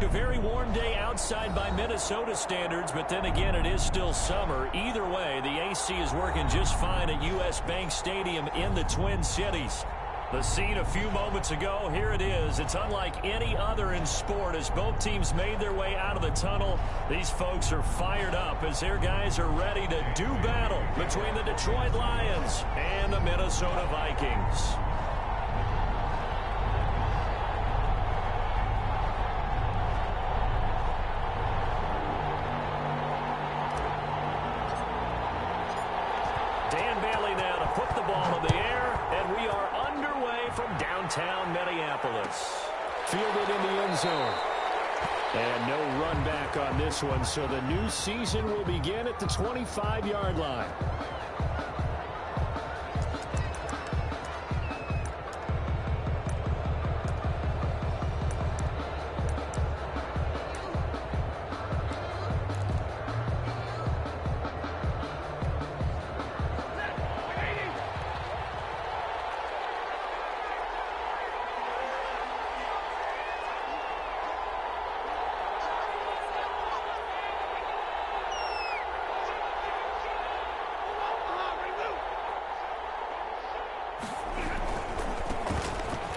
A very warm day outside by Minnesota standards, but then again, it is still summer. Either way, the AC is working just fine at U.S. Bank Stadium in the Twin Cities. The scene a few moments ago, here it is. It's unlike any other in sport as both teams made their way out of the tunnel. These folks are fired up as their guys are ready to do battle between the Detroit Lions and the Minnesota Vikings. Put the ball in the air, and we are underway from downtown Minneapolis. Fielded in the end zone. And no run back on this one, so the new season will begin at the 25-yard line.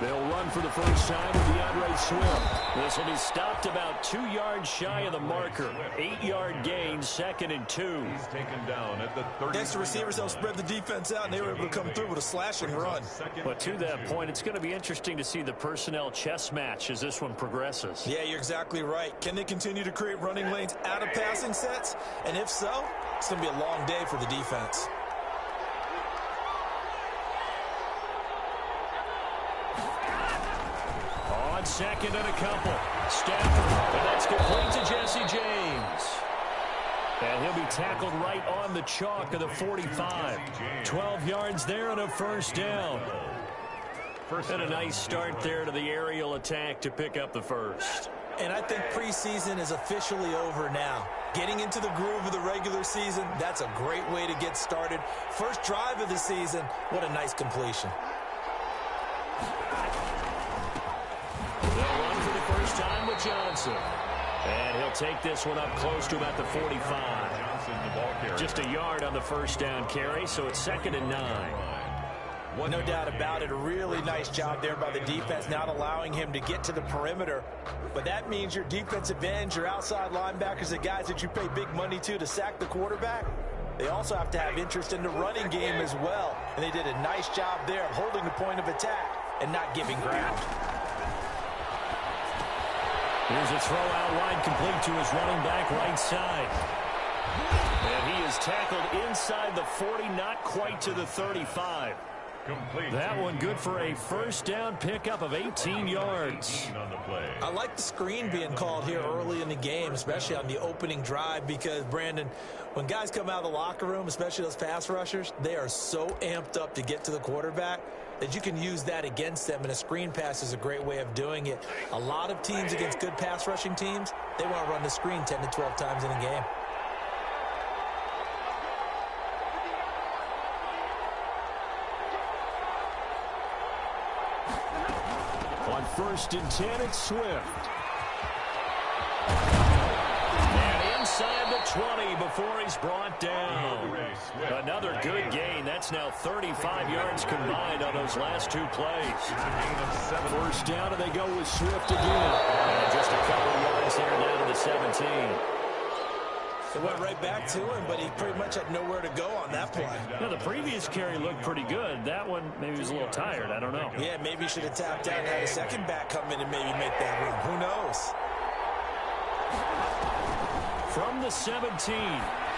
They'll run for the first time with DeAndre Swift. This will be stopped about 2 yards shy of the marker. 8-yard gain, 2nd and 2. He's taken down at the 30. Next, the receivers helped spread the defense out, and they were able to come through with a slashing run. But to that point, it's going to be interesting to see the personnel chess match as this one progresses. Yeah, you're exactly right. Can they continue to create running lanes out of passing sets? And if so, it's going to be a long day for the defense. On 2nd and a couple. Stafford, and that's complete to Jesse James. And he'll be tackled right on the chalk of the 45. 12 yards there and a first down. And a nice start there to the aerial attack to pick up the first. And I think preseason is officially over now. Getting into the groove of the regular season, that's a great way to get started. First drive of the season, what a nice completion. They'll run for the first time with Johnson. And he'll take this one up close to about the 45. Just a yard on the first down carry, so it's 2nd and 9. No doubt about it. A really nice job there by the defense, not allowing him to get to the perimeter. But that means your defensive ends, your outside linebackers, the guys that you pay big money to sack the quarterback, they also have to have interest in the running game as well. And they did a nice job there of holding the point of attack and not giving ground. Here's a throw out wide, complete to his running back right side. And he is tackled inside the 40, not quite to the 35. That one good for a first down pickup of 18 yards. I like the screen being called here early in the game, especially on the opening drive, because, Brandon, when guys come out of the locker room, especially those pass rushers, they are so amped up to get to the quarterback that you can use that against them, and a screen pass is a great way of doing it. A lot of teams against good pass rushing teams, they want to run the screen 10 to 12 times in a game. On 1st and 10, it's Swift. And inside the 20 before he's brought down. Another good gain. That's now 35 yards combined on those last 2 plays. First down, and they go with Swift again. And just a couple yards there down to the 17. It went right back to him, but he pretty much had nowhere to go on that play. Now, the previous carry looked pretty good. That one, maybe he was a little tired. I don't know. Yeah, maybe he should have tapped out and had a second back come in and maybe make that run. Who knows? From the 17,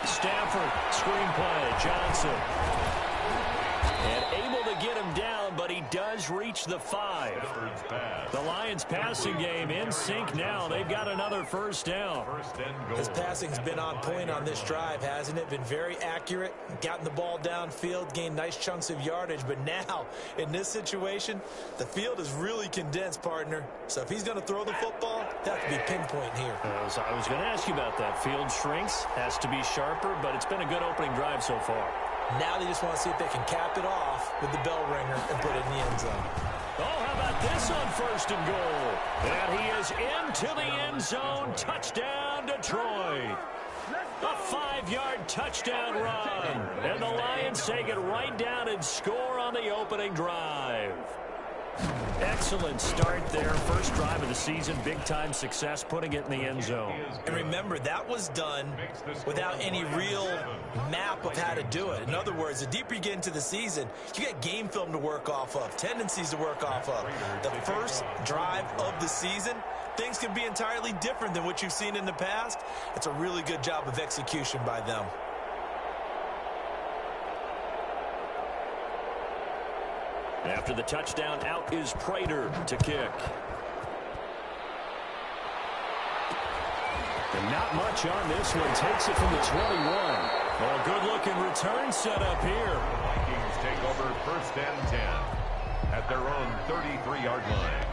Stafford, screenplay, Johnson. And able to get him down, but he does reach the 5. The Lions passing game in sync now. They've got another first down. His passing's been on point on this drive, hasn't it? Been very accurate, gotten the ball downfield, gained nice chunks of yardage. But now, in this situation, the field is really condensed, partner. So if he's going to throw the football, that have to be pinpoint here. I was going to ask you about that. Field shrinks, has to be sharper, but it's been a good opening drive so far. Now they just want to see if they can cap it off with the bell ringer and put it in the end zone. Oh, how about this on 1st and goal. And he is into the end zone. Touchdown, Detroit. A 5-yard touchdown run. And the Lions take it right down and score on the opening drive. Excellent start there. First drive of the season. Big-time success putting it in the end zone. And remember, that was done without any real map of how to do it. In other words, the deeper you get into the season, you got game film to work off of, tendencies to work off of. The first drive of the season, things can be entirely different than what you've seen in the past. It's a really good job of execution by them. After the touchdown, out is Prater to kick. And not much on this one. Takes it from the 21. Well, good-looking return set up here. Vikings take over 1st and 10 at their own 33-yard line.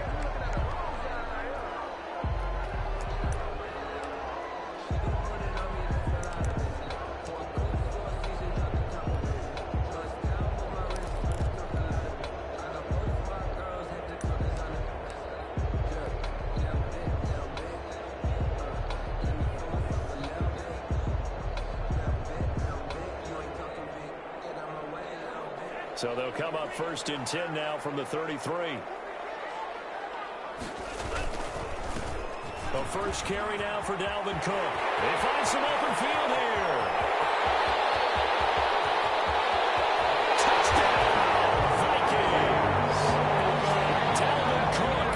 So they'll come up 1st and 10 now from the 33. The first carry now for Dalvin Cook. They find some open field here. Touchdown, Vikings. Dalvin Cook,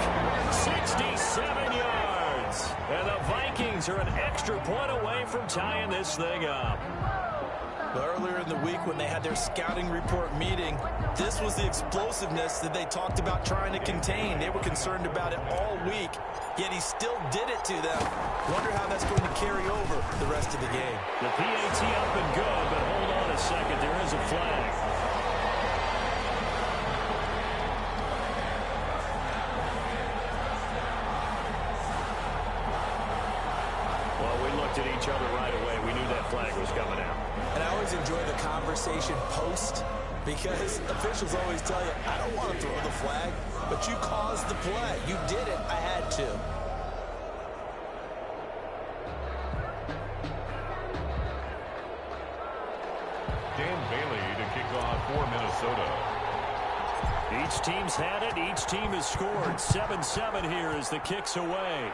67 yards. And the Vikings are an extra point away from tying this thing up. Earlier in the week when they had their scouting report meeting, this was the explosiveness that they talked about trying to contain. They were concerned about it all week, yet he still did it to them. Wonder how that's going to carry over the rest of the game. The PAT up and good, but hold on a second. There is a flag. Well, we looked at each other right away. We knew that flag was coming out. And I always enjoy the conversation post because officials always tell you, I don't want to throw the flag, but you caused the play. You did it. I had to. Dan Bailey to kick off for Minnesota. Each team's had it. Each team has scored. 7-7 here as the kick's away.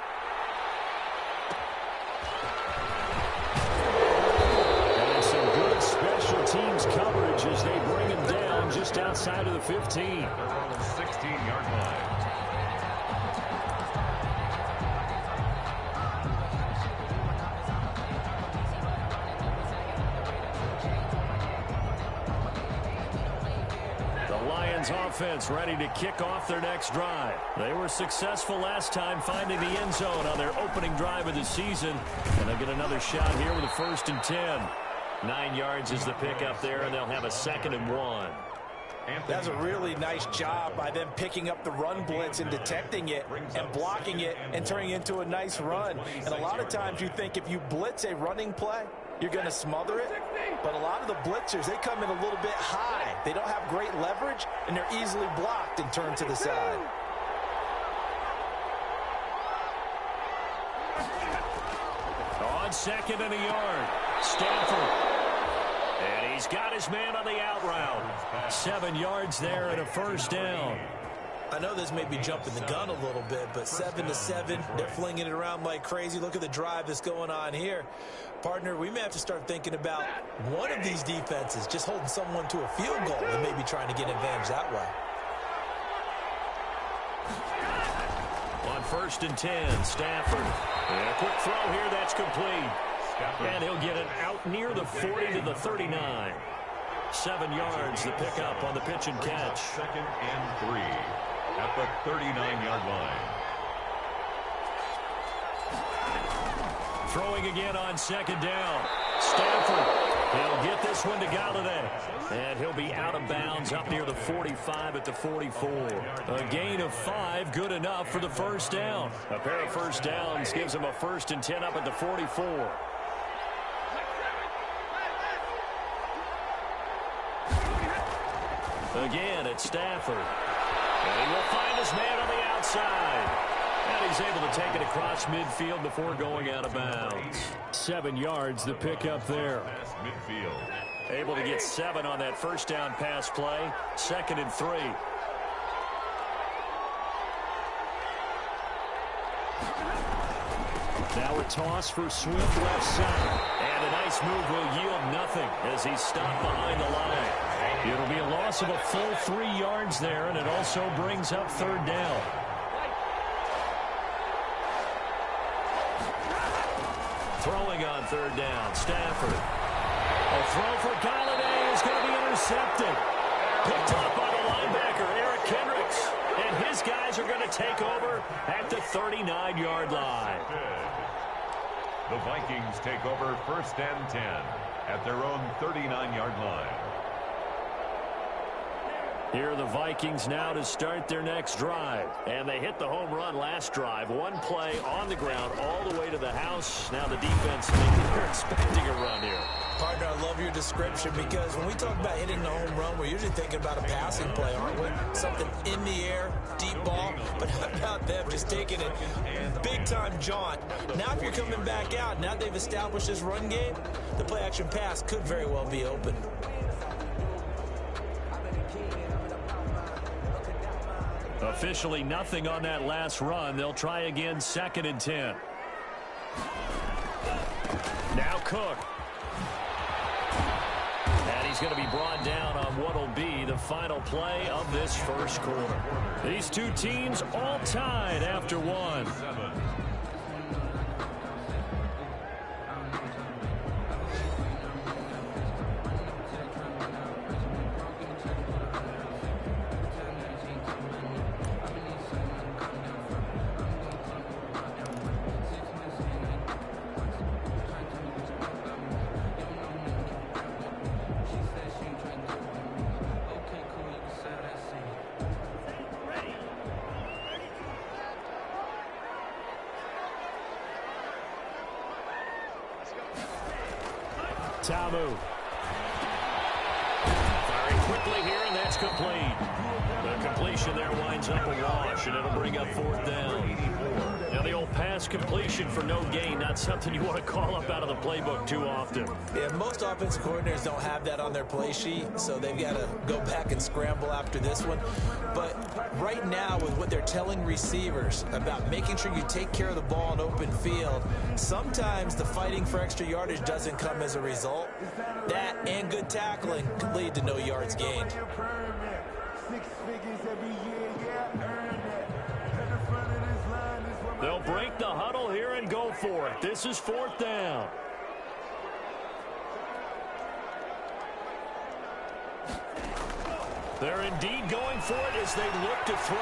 Special teams coverage as they bring him down just outside of the 15. They're on the 16-yard line. The Lions offense ready to kick off their next drive. They were successful last time finding the end zone on their opening drive of the season. And they'll get another shot here with a 1st and 10. 9 yards is the pickup there, and they'll have a 2nd and 1. That's a really nice job by them picking up the run blitz and detecting it and blocking it and turning it into a nice run. And a lot of times you think if you blitz a running play, you're going to smother it. But a lot of the blitzers, they come in a little bit high. They don't have great leverage, and they're easily blocked and turned to the side. On 2nd and a yard, Stafford. And he's got his man on the out route. 7 yards there and a 1st down. I know this may be jumping the gun a little bit, but 7-7, they're flinging it around like crazy. Look at the drive that's going on here. Partner, we may have to start thinking about one of these defenses just holding someone to a field goal and maybe trying to get an advantage that way. On 1st and 10, Stafford. And a quick throw here, that's complete. And he'll get it out near the 40 to the 39. 7 yards, the pickup on the pitch and catch. 2nd and 3 at the 39-yard line. Throwing again on 2nd down. Stafford. He'll get this one to Galladay. And he'll be out of bounds up near the 45 at the 44. A gain of 5, good enough for the 1st down. A pair of 1st downs gives him a 1st and 10 up at the 44. Again, it's Stafford. And he will find his man on the outside. And he's able to take it across midfield before going out of bounds. 7 yards, the pickup there. Able to get 7 on that first down pass play. 2nd and 3. Now a toss for Swift left side. And a nice move will yield nothing as he's stopped behind the line. It'll be a loss of a full 3 yards there, and it also brings up 3rd down. Throwing on 3rd down, Stafford. A throw for Galladay is going to be intercepted. Picked up by the linebacker, Eric Kendricks. And his guys are going to take over at the 39-yard line. The Vikings take over 1st and 10 at their own 39-yard line. Here are the Vikings now to start their next drive. And they hit the home run last drive. 1 play on the ground all the way to the house. Now the defense thinking they're expecting a run here. Partner, I love your description because when we talk about hitting the home run, we're usually thinking about a passing play, aren't we? Something in the air, deep ball. But how about them just taking it big-time jaunt? Now if you're coming back out, now they've established this run game, the play-action pass could very well be open. Officially nothing on that last run. They'll try again, 2nd and 10. Now Cook. And he's going to be brought down on what will be the final play of this first quarter. These two teams all tied after 1. Tamu. Firing quickly here, and that's complete. The completion there winds up a wash, and it'll bring up 4th down. Now the old pass completion for no gain, not something you want to call up out of the playbook too often. Yeah, most offensive coordinators don't have that on their play sheet, so they've got to go back and scramble after this one. But right now, with what they're telling receivers about making sure you take care of the ball in open field, sometimes the fighting for extra yardage doesn't come as a result. That and good tackling could lead to no yards gained. They'll break the huddle here and go for it. This is 4th down. They're indeed going for it as they look to throw.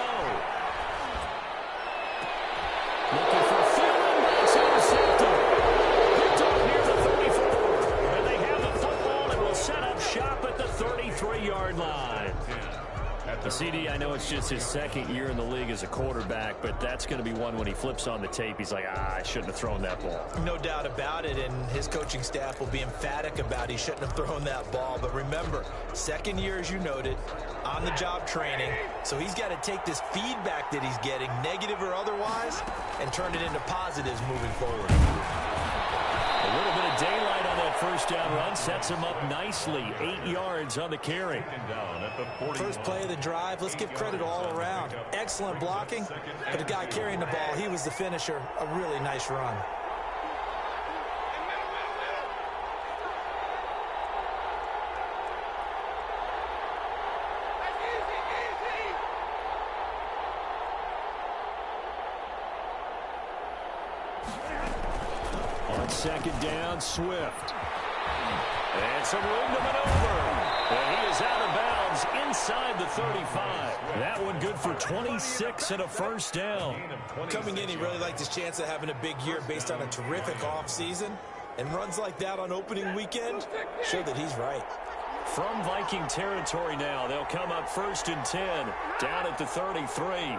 Looking for Thielen. That's intercepted. Picked off near the 34. And they have the football and will set up shop at the 33-yard line. The CD, I know it's just his 2nd year in the league as a quarterback, but that's going to be one when he flips on the tape. He's like, I shouldn't have thrown that ball. No doubt about it, and his coaching staff will be emphatic about he shouldn't have thrown that ball. But remember, 2nd year, as you noted, on-the-job training, so he's got to take this feedback that he's getting, negative or otherwise, and turn it into positives moving forward. A little bit of daylight on that first down run sets him up nicely. 8 yards on the carry. First play of the drive, let's give credit all around. Excellent blocking, but the guy carrying the ball, he was the finisher. A really nice run. On 2nd down, Swift. And some room to maneuver. And he is out of bounds inside the 35. That one good for 26 and a first down. Coming in, he really liked his chance of having a big year based on a terrific offseason. And runs like that on opening weekend show that he's right. From Viking territory now, they'll come up 1st and 10, down at the 33.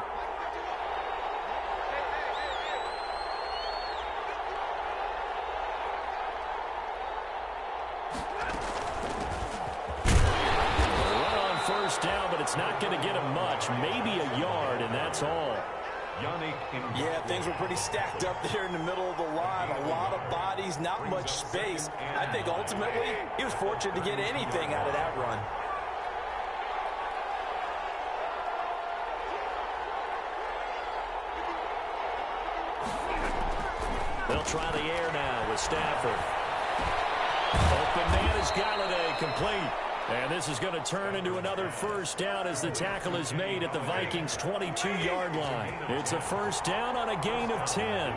It's not going to get him much, maybe a yard, and that's all. Yeah, things were pretty stacked up there in the middle of the line. A lot of bodies, not much space. I think ultimately he was fortunate to get anything out of that run. They'll try the air now with Stafford. Open man is Galladay, complete. And this is going to turn into another first down as the tackle is made at the Vikings' 22-yard line. It's a first down on a gain of 10.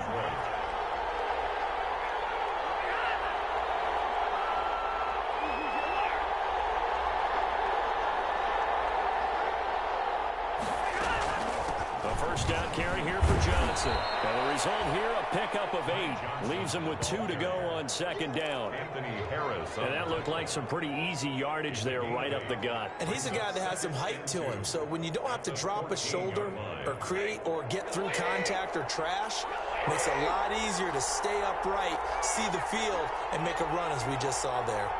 First down carry here for Johnson. And the result here, a pickup of 8. Leaves him with 2 to go on second down. And that looked like some pretty easy yardage there right up the gut. And he's a guy that has some height to him. So when you don't have to drop a shoulder or create or get through contact or trash, makes it a lot easier to stay upright, see the field, and make a run as we just saw there.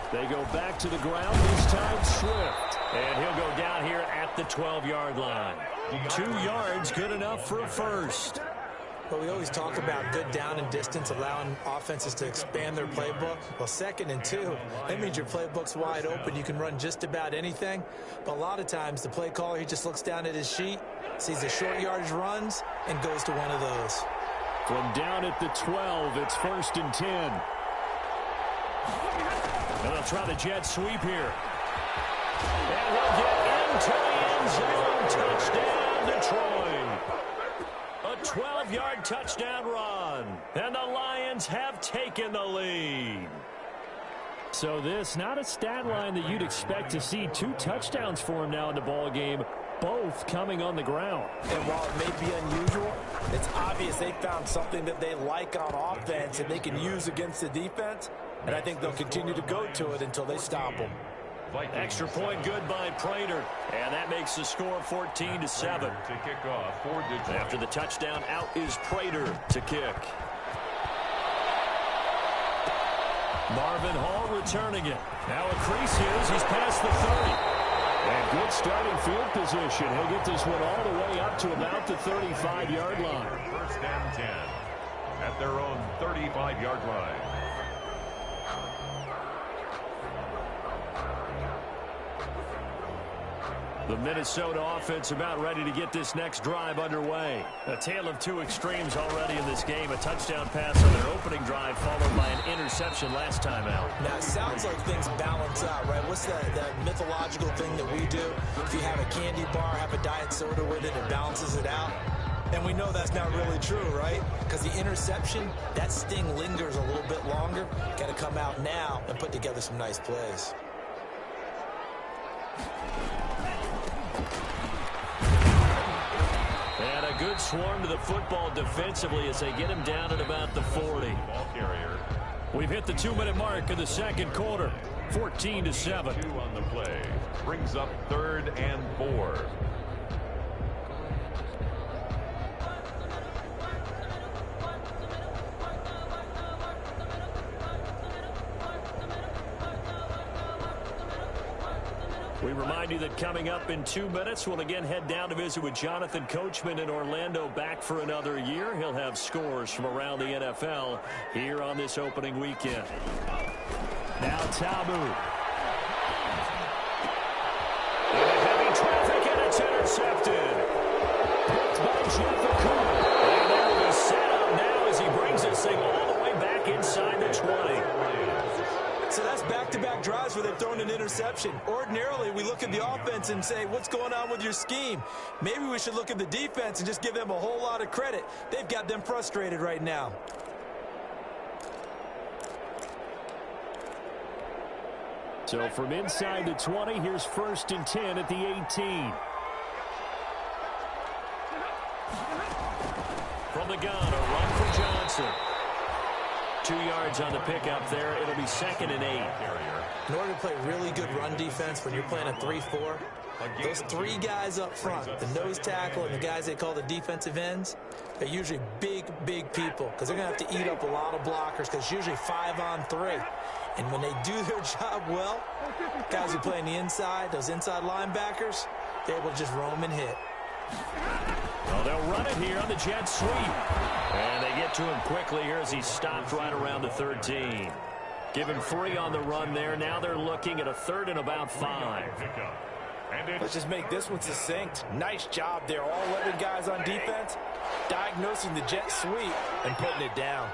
They go back to the ground, this time Swift. And he'll go down here at the 12-yard line. 2 yards, good enough for a first. Well, we always talk about good down and distance, allowing offenses to expand their playbook. Well, 2nd and 2, that means your playbook's wide open. You can run just about anything. But a lot of times, the play caller, he just looks down at his sheet, sees the short yardage runs, and goes to one of those. From down at the 12, it's 1st and 10. And they'll try the jet sweep here. And he'll get into the end zone. Touchdown, Detroit. A 12-yard touchdown run. And the Lions have taken the lead. So this, not a stat line that you'd expect to see. 2 touchdowns for him now in the ball game, both coming on the ground. And while it may be unusual, it's obvious they found something that they like on offense and they can use against the defense. And I think they'll continue to go to it until they stop them. Extra point good by Prater. And that makes the score 14-7. To kick off for Detroit. After the touchdown, out is Prater to kick. Marvin Hall returning it. Now Akrisius, he's past the 30. And good starting field position. He'll get this one all the way up to about the 35-yard line. 1st and 10 at their own 35-yard line. The Minnesota offense about ready to get this next drive underway. A tale of 2 extremes already in this game. A touchdown pass on their opening drive followed by an interception last time out. Now, it sounds like things balance out, right? What's that mythological thing that we do? If you have a candy bar, have a diet soda with it, it balances it out. And we know that's not really true, right? Because the interception, that sting lingers a little bit longer. Got to come out now and put together some nice plays. And a good swarm to the football defensively as they get him down at about the 40. Ball carrier. We've hit the 2-minute mark of the second quarter. 14-7. 2 on the play. Brings up 3rd and 4. We remind you that coming up in 2 minutes, we'll again head down to visit with Jonathan Coachman in Orlando, back for another year. He'll have scores from around the NFL here on this opening weekend. Now Tabu. Into heavy traffic, and it's intercepted. Picked by Jeff Okuda. And they will be set up now as he brings this thing all the way back inside the 20. So that's back-to-back drives where they've thrown an interception. Ordinarily, we look at the offense and say, what's going on with your scheme? Maybe we should look at the defense and just give them a whole lot of credit. They've got them frustrated right now. So from inside the 20, here's 1st and 10 at the 18. From the gun, a run for Johnson. 2 yards on the pickup there. It'll be 2nd and 8. In order to play really good run defense when you're playing a 3-4, Those three guys up front, the nose tackle and the guys they call the defensive ends, they're usually big, big people because they're going to have to eat up a lot of blockers because it's usually 5-on-3. And when they do their job well, guys who play on the inside, those inside linebackers, they're able to just roam and hit. Well, they'll run it here on the jet sweep. And they get to him quickly here as he's stopped right around the 13. Give him 3 on the run there. Now they're looking at a 3rd and about 5. Let's just make this one succinct. Nice job there. All 11 guys on defense, diagnosing the jet sweep and putting it down.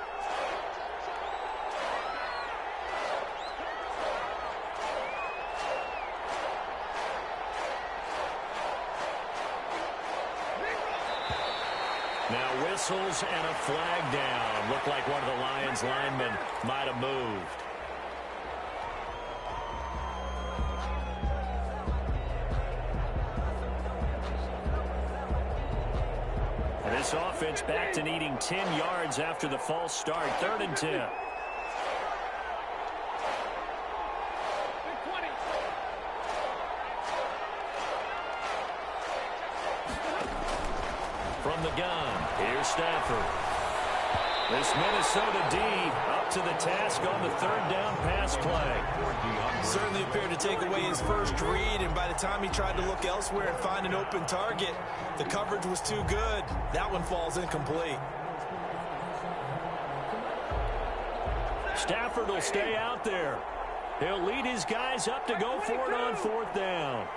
Now whistles and a flag down. Looked like one of the Lions linemen might have moved. And this offense back to needing 10 yards after the false start. 3rd and 10. From the gun, here's Stafford. This Minnesota D up to the task on the 3rd down pass play. Certainly appeared to take away his first read, and by the time he tried to look elsewhere and find an open target, the coverage was too good. That one falls incomplete. Stafford will stay out there. He'll lead his guys up to go for it on 4th down.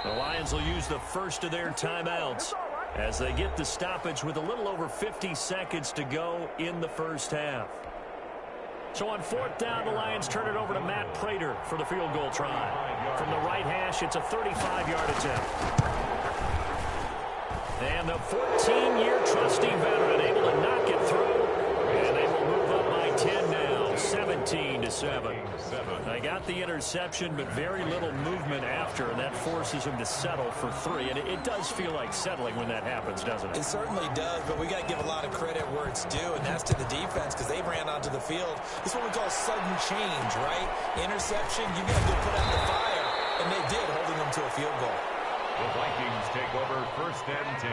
The Lions will use the first of their timeouts as they get the stoppage with a little over 50 seconds to go in the first half. So on 4th down, the Lions turn it over to Matt Prater for the field goal try. From the right hash, it's a 35-yard attempt. And the 14-year trusting veteran able to knock it through. And they will move up by 10 now, 17-7. They got the interception, but very little movement after, and that forces them to settle for 3. And it does feel like settling when that happens, doesn't it? It certainly does, but we got to give a lot of credit where it's due, and that's to the defense because they ran onto the field. This is what we call sudden change, right? Interception, you got to go put out the fire, and they did, holding them to a field goal. The Vikings take over 1st and 10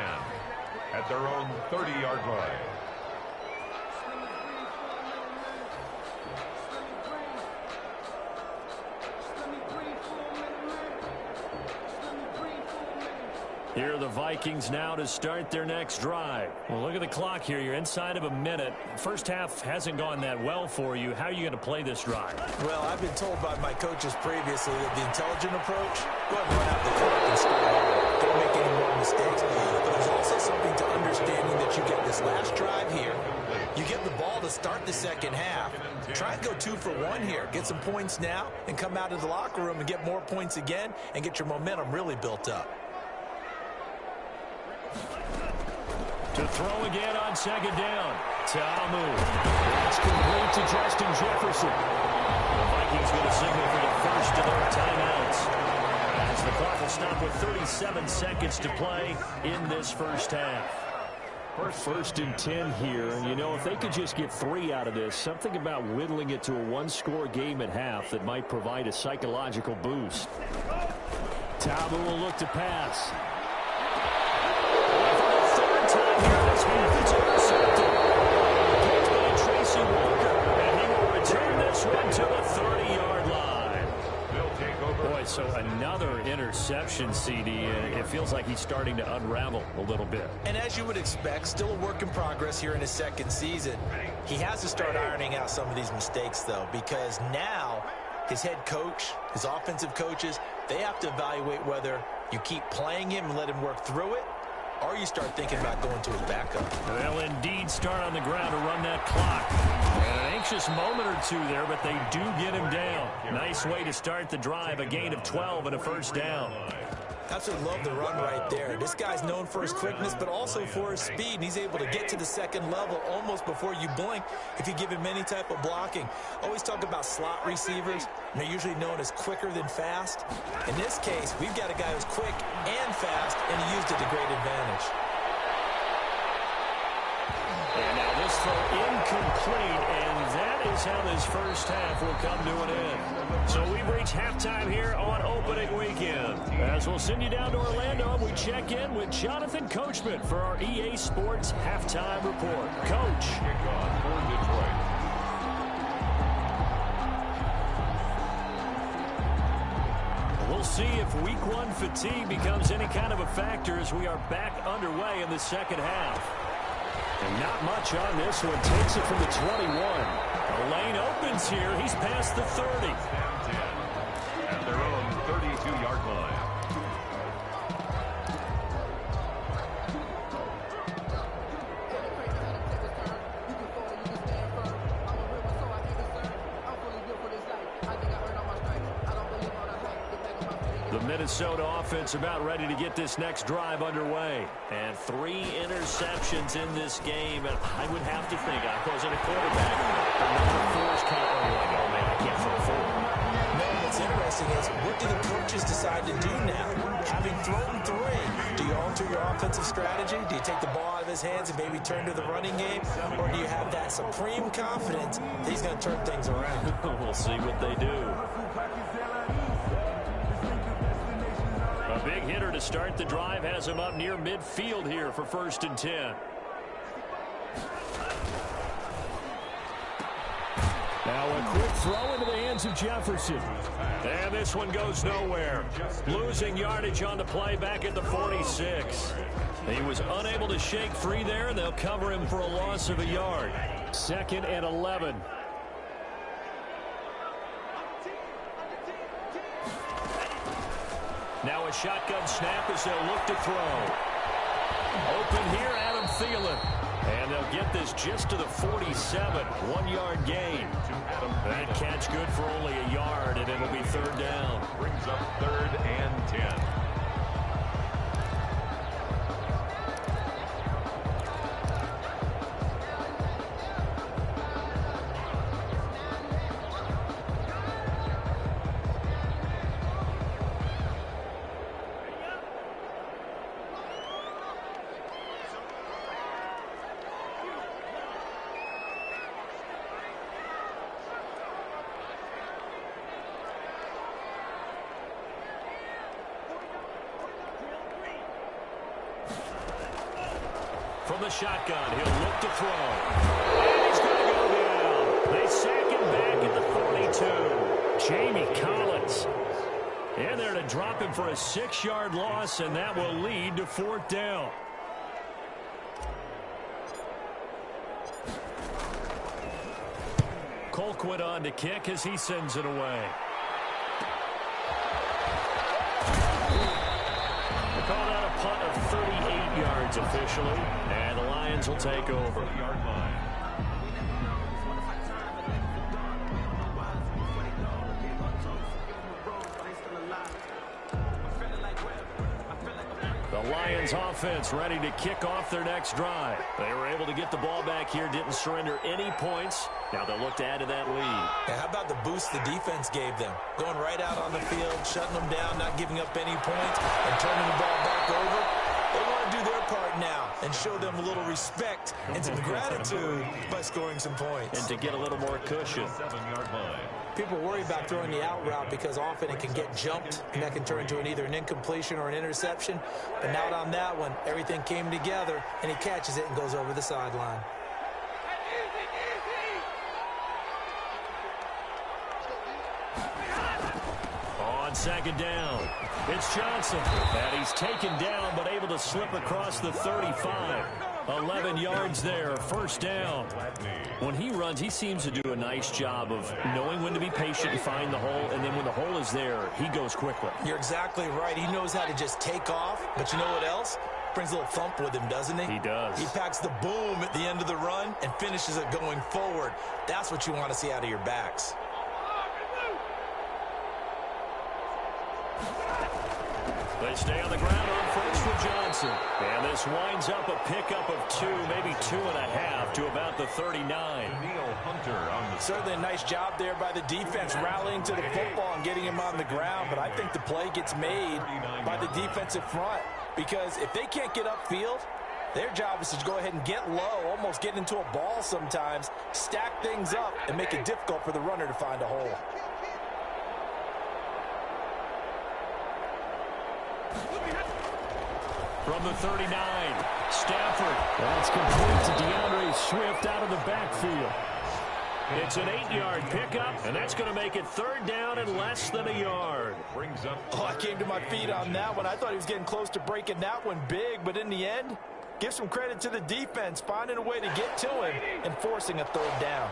at their own 30-yard line. Here are the Vikings now to start their next drive. Well, look at the clock here. You're inside of a minute. First half hasn't gone that well for you. How are you going to play this drive? Well, I've been told by my coaches previously that the intelligent approach, go ahead and run out the clock and start over. Don't make any more mistakes. But there's also something to understanding that you get this last drive here. You get the ball to start the second half. Try and go 2 for 1 here. Get some points now and come out of the locker room and get more points again and get your momentum really built up. To throw again on 2nd down. Tamu. That's complete to Justin Jefferson. The Vikings get a signal for the first of their timeouts. As the clock will stop with 37 seconds to play in this first half. 1st and 10 here. And, you know, if they could just get 3 out of this, something about whittling it to a 1-score game at half that might provide a psychological boost. Tamu will look to pass. It's intercepted. Picked by Tracy Walker, and he will return this one to the 30-yard line. They'll take over. Boy, so another interception, CD, and it feels like he's starting to unravel a little bit. And as you would expect, still a work in progress here in his 2nd season. He has to start ironing out some of these mistakes, though, because now his head coach, his offensive coaches, they have to evaluate whether you keep playing him and let him work through it, or you start thinking about going to his backup. They'll indeed start on the ground to run that clock. And an anxious moment or two there, but they do get him down. Nice way to start the drive, a gain of 12 and a 1st down. Absolutely love the run right there. This guy's known for his quickness, but also for his speed. And he's able to get to the 2nd level almost before you blink if you give him any type of blocking. Always talk about slot receivers, and they're usually known as quicker than fast. In this case, we've got a guy who's quick and fast, and he used it to great advantage. And now this throw incomplete, and that is is how this first half will come to an end. So we've reached halftime here on opening weekend. As we'll send you down to Orlando, and we check in with Jonathan Coachman for our EA Sports Halftime Report. Coach. Kickoff for Detroit. We'll see if week one fatigue becomes any kind of a factor as we are back underway in the second half. And not much on this one. Takes it from the 21. The lane opens here. He's past the 30. At their own 32-yard line. The Minnesota offense about ready to get this next drive underway. And 3 interceptions in this game. And I would have to think, I wasn't a quarterback, the number 4 is kind of like, oh man, I can't throw 4. No, what's interesting is, what do the coaches decide to do now? Having thrown 3, do you alter your offensive strategy? Do you take the ball out of his hands and maybe turn to the running game? Or do you have that supreme confidence that he's going to turn things around? We'll see what they do. A big hitter to start the drive has him up near midfield here for 1st and 10. Now a quick throw into the hands of Jefferson. And this one goes nowhere. Losing yardage on the play back at the 46. He was unable to shake free there, and they'll cover him for a loss of a yard. 2nd and 11. Now a shotgun snap as they'll look to throw. Open here, Adam Thielen. And they'll get this just to the 47. 1-yard gain. That catch good for only a yard, and it'll be 3rd down. Brings up 3rd and 10. From the shotgun, he'll look to throw. And he's going to go down. They sack him back at the 42. Jamie Collins in there to drop him for a 6-yard loss, and that will lead to 4th down. Colquitt on to kick as he sends it away. Call that a punt of 38 yards officially, and the Lions will take over. Yard line. The Lions offense ready to kick off their next drive. They were able to get the ball back here, didn't surrender any points. Now they'll look to add to that lead. Yeah, how about the boost the defense gave them? Going right out on the field, shutting them down, not giving up any points, and turning the ball back over. They want to do their part now and show them a little respect and some gratitude by scoring some points. And to get a little more cushion. 7-yard line. People worry about throwing the out route because often it can get jumped, and that can turn into either an incompletion or an interception. But not on that one. Everything came together, and he catches it and goes over the sideline. On 2nd down, it's Johnson. And he's taken down, but able to slip across the 35. 11 yards there, 1st down. When he runs, he seems to do a nice job of knowing when to be patient and find the hole, and then when the hole is there, he goes quickly. You're exactly right. He knows how to just take off, but you know what else? Brings a little thump with him, doesn't he? He does. He packs the boom at the end of the run and finishes it going forward. That's what you want to see out of your backs. They stay on the ground on 1st for Johnson. And this winds up a pickup of 2, maybe 2.5 to about the 39. Neil Hunter on the... Certainly a nice job there by the defense, rallying to the football and getting him on the ground. But I think the play gets made by the defensive front. Because if they can't get upfield, Their job is to go ahead and get low, almost get into a ball sometimes, stack things up, and make it difficult for the runner to find a hole. From the 39, Stafford. That's complete to DeAndre Swift out of the backfield. It's an 8-yard pickup, and that's going to make it 3rd down and less than a yard. Brings up. Oh, I came to my feet on that one. I thought he was getting close to breaking that one big, but in the end, give some credit to the defense, finding a way to get to him and forcing a 3rd down.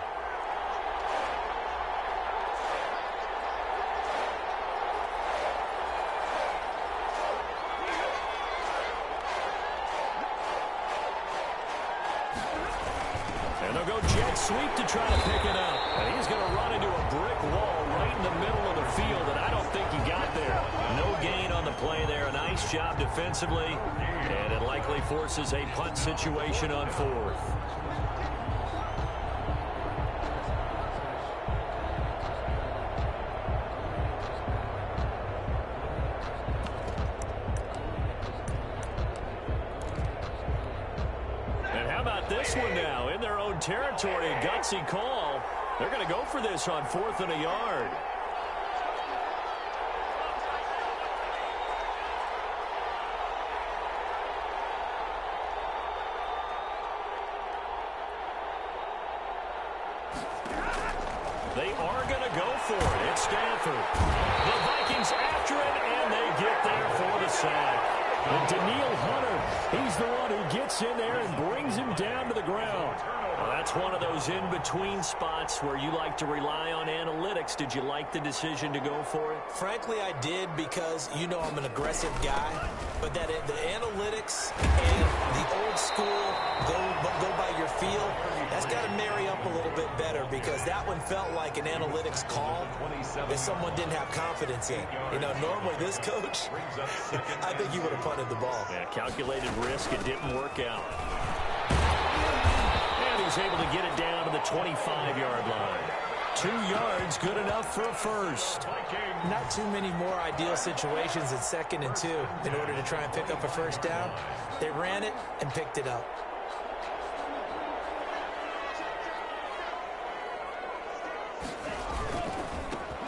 And they'll go jet sweep to try to pick it up. And he's going to run into a brick wall right in the middle of the field, and I don't think he got there. No gain on the play there. A nice job defensively, and it likely forces a punt situation on 4th. This one now in their own territory, a gutsy call. They're going to go for this on 4th and a yard. They are going to go for it. It's Stafford. The Vikings after it, and they get there for the sack. And Daniil Hunter, he's the one who gets in there and brings him down to the ground. Well, that's one of those in-between spots where you like to rely on analytics. Did you like the decision to go for it? Frankly, I did, because you know I'm an aggressive guy. But that the analytics and the old school go by your feel, that's got to marry up a little bit better, because that one felt like an analytics call that someone didn't have confidence in. You know, normally this coach, I think he would have punted the ball. Yeah, calculated risk. It didn't work out. And he's able to get it down to the 25-yard line. 2 yards, good enough for a first. Not too many more ideal situations at 2nd and 2 in order to try and pick up a first down. They ran it and picked it up.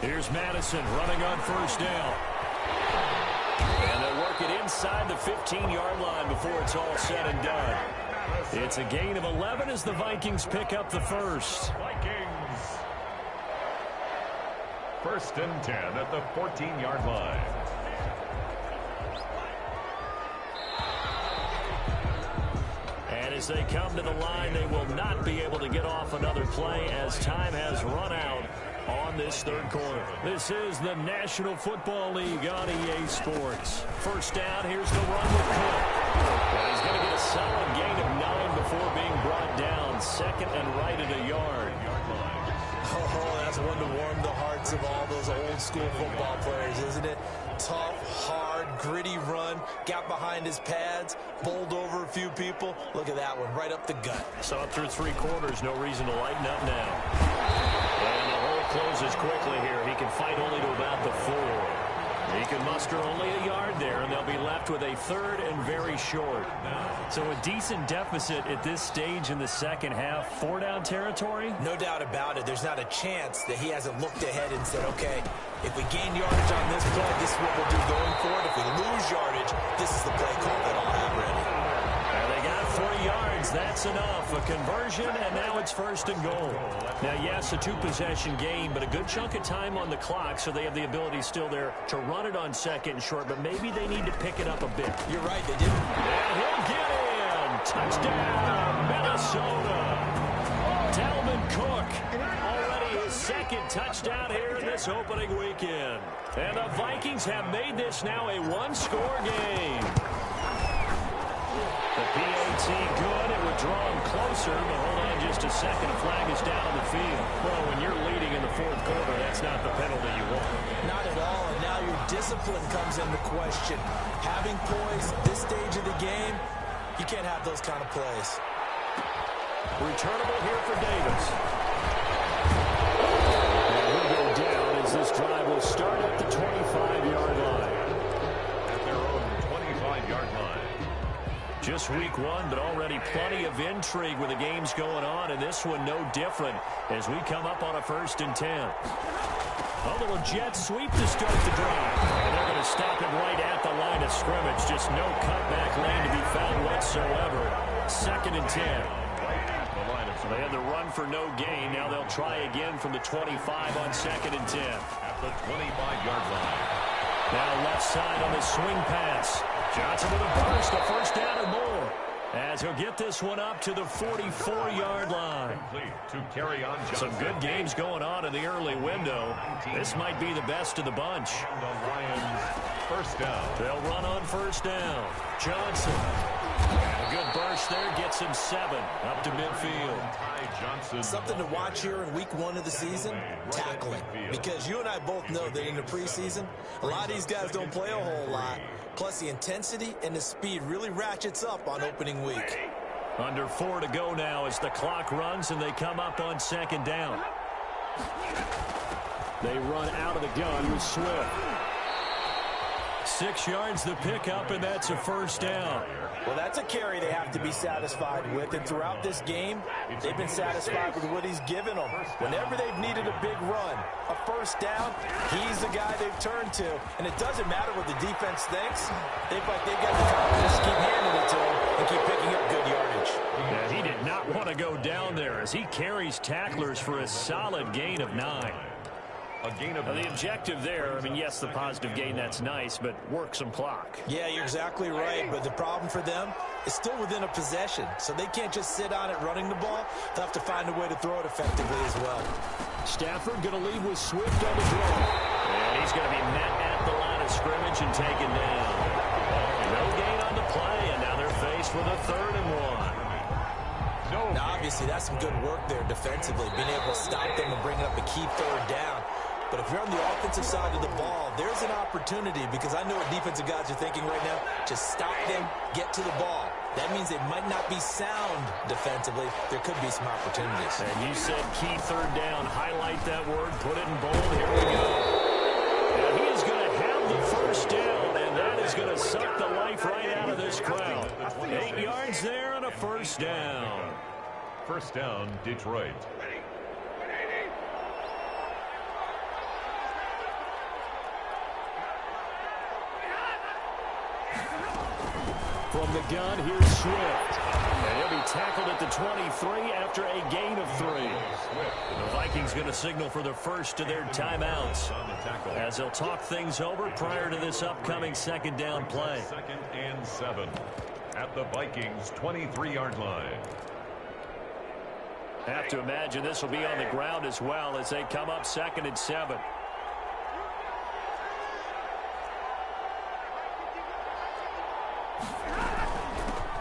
Here's Madison running on first down. And they'll work it inside the 15-yard line before it's all said and done. It's a gain of 11 as the Vikings pick up the first. Vikings. 1st and 10 at the 14-yard line. And as they come to the line, they will not be able to get off another play as time has run out on this 3rd quarter. This is the National Football League on EA Sports. First down, here's the run with Cook. Well, he's going to get a solid gain of 9 before being brought down. 2nd and right at a yard. Oh, that's one to warm the hearts of all those old school football players, isn't it? Tough, hard, gritty run, got behind his pads, bowled over a few people. Look at that one, right up the gut. So up through 3 quarters, no reason to lighten up now. And the hole closes quickly here. He can fight only to about the 4. He can muster only a yard there, and they'll be left with a 3rd and very short. So a decent deficit at this stage in the second half. 4-down territory? No doubt about it. There's not a chance that he hasn't looked ahead and said, okay, if we gain yardage on this play, this is what we'll do going forward. If we lose yardage, this is the play call that I'll have ready. And they got 3 yards. That's enough. A conversion, and now it's 1st and goal. Now, yes, a 2-possession game, but a good chunk of time on the clock, so they have the ability still there to run it on 2nd and short, but maybe they need to pick it up a bit. You're right, they did. And he'll get in. Touchdown, Minnesota. Dalvin Cook, already his 2nd touchdown here in this opening weekend. And the Vikings have made this now a 1-score game. The PAT good. It would draw him closer, but hold on just a second. A flag is down on the field. Well, when you're leading in the 4th quarter, that's not the penalty you want. Not at all, and now your discipline comes into question. Having poise at this stage of the game, you can't have those kind of plays. Returnable here for Davis. And he'll go down as this drive will start at the 25-yard line. At their own 25-yard line. Just week one, but already plenty of intrigue with the games going on, and this one no different as we come up on a 1st and 10. A little jet sweep to start the drive. And they're going to stop it right at the line of scrimmage. Just no cutback lane to be found whatsoever. 2nd and 10. So they had the run for no gain. Now they'll try again from the 25 on 2nd and 10. At the 25-yard line. Now left side on the swing pass. Johnson with a burst, a 1st down or more. As he'll get this one up to the 44-yard line. To carry on Johnson. Some good games going on in the early window. This might be the best of the bunch. And the Lions, 1st down. They'll run on 1st down. Johnson. A good burst there, gets him 7 up to midfield. Something to watch here in week 1 of the season, tackling. Because you and I both know that in the preseason, a lot of these guys don't play a whole lot. Plus, the intensity and the speed really ratchets up on opening week. Under 4 to go now as the clock runs and they come up on 2nd down. They run out of the gun with Swift. 6 yards the pickup, and that's a 1st down. Well, that's a carry they have to be satisfied with, and throughout this game, they've been satisfied with what he's given them. Whenever they've needed a big run, a 1st down, he's the guy they've turned to, and it doesn't matter what the defense thinks. They've got the confidence to keep handing it to him and keep picking up good yardage. Yeah, he did not want to go down there as he carries tacklers for a solid gain of 9. A gain of the objective there, I mean, yes, the positive gain, that's nice, but work some clock. Yeah, you're exactly right, but the problem for them is still within a possession, so they can't just sit on it running the ball. They'll have to find a way to throw it effectively as well. Stafford going to lead with Swift on the throw. And he's going to be met at the line of scrimmage and taken down. No gain on the play, and now they're faced with a 3rd and 1. Now, obviously, that's some good work there defensively, being able to stop them and bring up a key 3rd down. But if you're on the offensive side of the ball, there's an opportunity, because I know what defensive guys are thinking right now. Just stop them, get to the ball. That means they might not be sound defensively. There could be some opportunities. And you said key 3rd down. Highlight that word, put it in bold. Here we go. And he is going to have the 1st down, and that is going to suck the life right out of this crowd. 8 yards there and a 1st down. 1st down, Detroit. From the gun, here's Swift. And he'll be tackled at the 23 after a gain of 3. The Vikings going to signal for the first of their timeouts as they'll talk things over prior to this upcoming 2nd down play. 2nd and 7 at the Vikings 23-yard line. Have to imagine this will be on the ground as well as they come up 2nd and 7.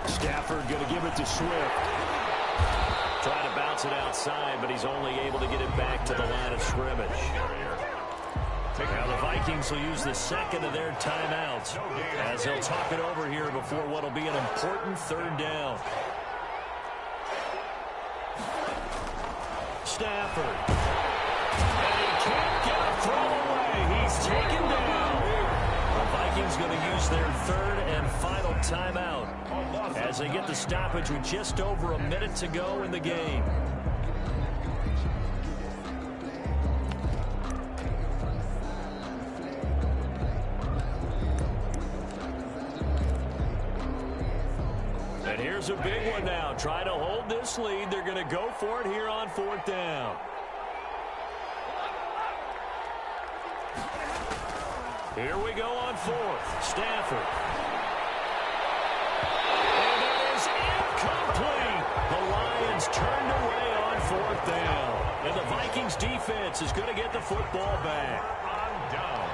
Stafford going to give it to Swift. Trying to bounce it outside, but he's only able to get it back to the line of scrimmage. Now the Vikings will use the 2nd of their timeouts as they'll talk it over here before what will be an important 3rd down. Stafford. And he can't get a throw away. He's taken down. The Vikings going to use their 3rd and final timeout as they get the stoppage with just over a minute to go in the game. And here's a big one now. Trying to hold this lead. They're going to go for it here on 4th down. Here we go on 4th. Stafford. And it is incomplete. The Lions turned away on 4th down. And the Vikings defense is going to get the football back. On down.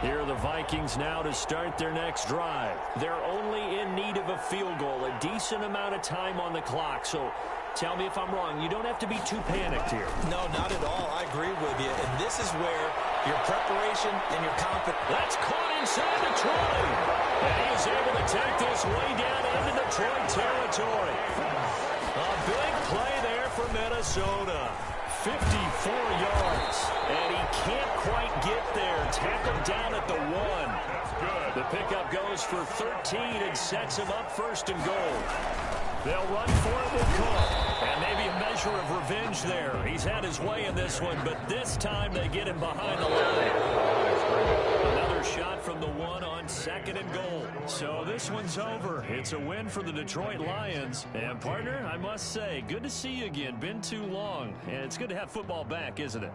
Here are the Vikings now to start their next drive. They're only in need of a field goal, a decent amount of time on the clock. So tell me if I'm wrong. You don't have to be too panicked here. No, not at all. I agree with you. And this is where your preparation and your confidence. That's caught inside the 20. And he is able to take this way down into Detroit territory. A big play there for Minnesota. 54 yards. And he can't quite get there. Tackled down at the 1. That's good. The pickup goes for 13 and sets him up 1st and goal. They'll run for it with Cook. And maybe a measure of revenge there. He's had his way in this one, but this time they get him behind the line. Another shot from the 1 on 2nd and goal. So this one's over. It's a win for the Detroit Lions. And, partner, I must say, good to see you again. Been too long. And it's good to have football back, isn't it?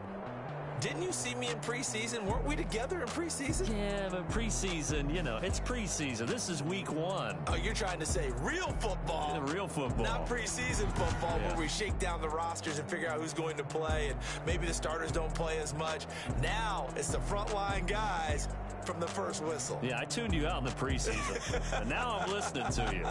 Didn't you see me in preseason? Weren't we together in preseason? Yeah, but preseason, you know, it's preseason. This is week 1. Oh, you're trying to say real football. Yeah, real football. Not preseason football where we shake down the rosters and figure out who's going to play, and maybe the starters don't play as much. Now it's the frontline guys from the first whistle. Yeah, I tuned you out in the preseason. And now I'm listening to you.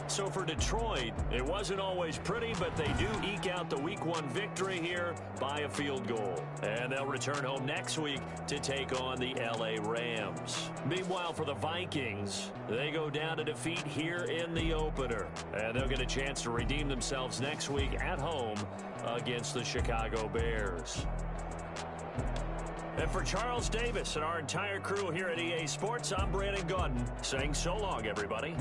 So for Detroit, it wasn't always pretty, but they do eke out the Week 1 victory here by a field goal. And they'll return home next week to take on the LA Rams. Meanwhile, for the Vikings, they go down to defeat here in the opener. And they'll get a chance to redeem themselves next week at home against the Chicago Bears. And for Charles Davis and our entire crew here at EA Sports, I'm Brandon Gaudin saying so long, everybody.